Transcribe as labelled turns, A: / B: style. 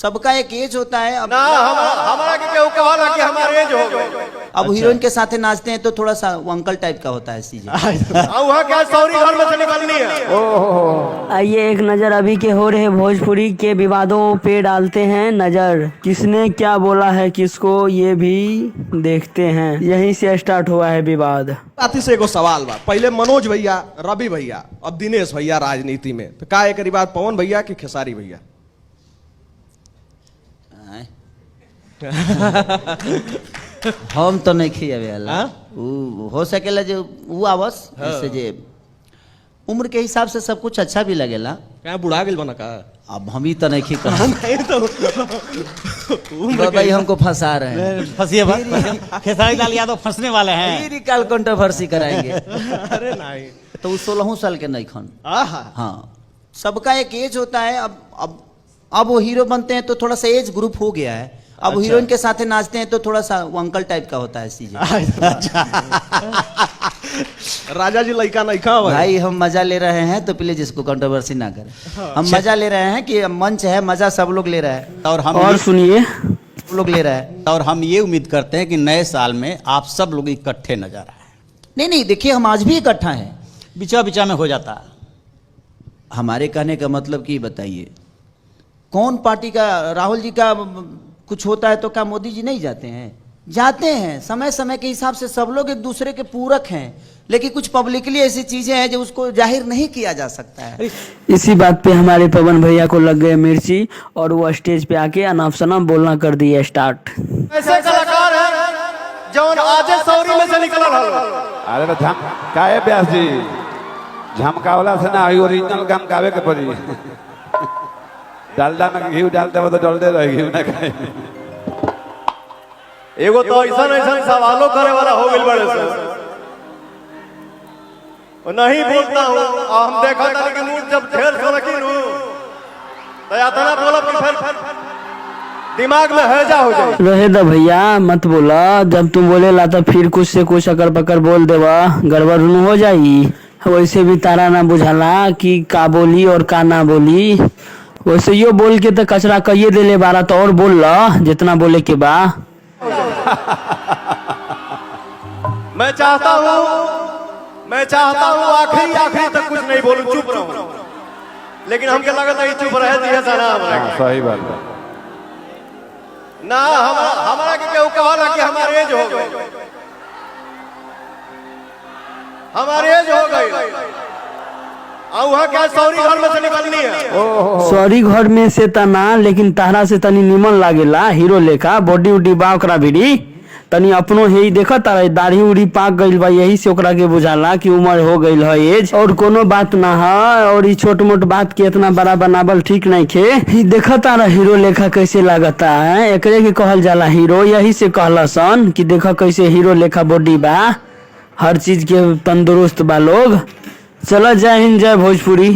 A: सबका एक एज होता है। अब
B: ना हमारा के केहू कहला कि हमारे एज हो गए।
A: अब हीरोइन के साथ नाचते हैं तो थोड़ा सा वो अंकल टाइप का होता है चीजें।
B: वहाँ क्या सौरी घर में से निकलनी है।
C: आइए एक नजर अभी के हो रहे भोजपुरी के विवादों पे डालते हैं नजर। किसने क्या बोला है किसको ये भी देखते हैं। यहीं से स्टार्ट हुआ है विवाद।
B: साथी से एगो सवाल बा, पहले मनोज भैया, रवि भैया, अब दिनेश भैया राजनीति में, तो का एक बार पवन भैया की खेसारी भैया?
A: हम तो नहीं खियावे हो सकेला जो वो आवस जैसे जे उम्र के हिसाब से सब कुछ अच्छा भी लगेला।
B: क्या बुढ़ा गेल बना का?
A: अब हम ही तो नहीं खी भाई हमको फंसा रहे हैं।
D: फंसिए खेसारी लाल यादव फंसने वाले हैं।
A: फिर कल कंट्रोवर्सी कराएंगे।
B: अरे नहीं
A: तो वो 16 साल के नहीं खन। हाँ सबका एक एज होता है। अब वो हीरो बनते हैं तो थोड़ा सा एज ग्रुप हो गया है। अब
B: अच्छा।
A: हीरोइन के साथ नाचते हैं तो थोड़ा सा वो अंकल टाइप का होता है चीजें।
B: राजा जी लड़का नहीं खा
A: भाई हम मजा ले रहे हैं तो प्लीज इसको कंट्रोवर्सी ना करें। हम मजा ले रहे हैं कि मंच है, मजा सब लोग ले रहे हैं।
C: और सुनिए
A: सब लोग ले रहे हैं
D: और हम ये उम्मीद करते हैं कि नए साल में आप सब लोग इकट्ठे नजर आए।
A: नहीं देखिए हम आज भी इकट्ठा हैं।
D: बिचा बिचा में हो जाता है।
A: हमारे कहने का मतलब कि बताइए कौन पार्टी का, राहुल जी का कुछ होता है तो क्या मोदी जी नहीं जाते हैं? जाते हैं। समय समय के हिसाब से सब लोग एक दूसरे के पूरक हैं, लेकिन कुछ पब्लिकली ऐसी चीजें हैं जो उसको जाहिर नहीं किया जा सकता है।
C: इसी बात पे हमारे पवन भैया को लग गए मिर्ची और वो स्टेज पे आके अनाप शनाप बोलना कर दिए स्टार्ट।
B: ऐसे कलाकार हैं जो आज सौरी में से निकल रहा।
E: अरे तो काहे व्यास जी झमकावला से ना ओरिजिनल काम गावे के पड़ी। डालडा में घी डालते हो तो डलते रहे घी ना खाए।
B: एगो तो ऐसा सवालों करे वाला हो गइल बड़े से नहीं बोलता हूँ। हम देखा था कि मुंह जब ढेर से रखी हूँ तो यातना बोला कि फिर दिमाग में हैजा हो जाए।
C: रहे द भैया मत बोला। जब तुम बोले ला तो फिर कुछ से कुछ अकर पकर बोल देवा गड़बड़ हो जाई। वैसे भी तारा ना बुझाला कि का बोली और का ना बोली। वैसे यो बोल के तो कचरा कहिए दे ले बारा तो और बोल ला जितना बोले के बा।
B: मैं चाहता हूँ आखिरी तक कुछ नहीं बोलूं, चुप रहूं। लेकिन हमके लगता है चुप रहे दिया जाना हमरा।
E: सही बात है।
B: ना हमारा के केहू कहला कि हमारे एज हो गए। हमारे एज हो गई। वहाँ क्या सौरी घर में से निकलनी है।
C: सॉरी घर में से तना लेकिन तारा से तनी निमन लागेला हीरो लेखा। बॉडी उडी बा ओकरा भिड़ी तनी अपनो हे ही देखा तारा दाढ़ी उड़ी पाक गइल बा। यही से ओकरा के बुझाला कि उम्र हो गइल है एज और कोनो बात ना है। और ये छोट मोट बात के इतना बड़ा बनावल ठीक नहीं खे। ही देखा तारा हीरो लेखा कैसे लागता है। एकरे के कहल जाला हीरो। यही से कहला सन कि देखा कैसे हीरो लेखा बॉडी बा, हर चीज के तंदुरुस्त बा लोग। चलो जय हिंद जय भोजपुरी।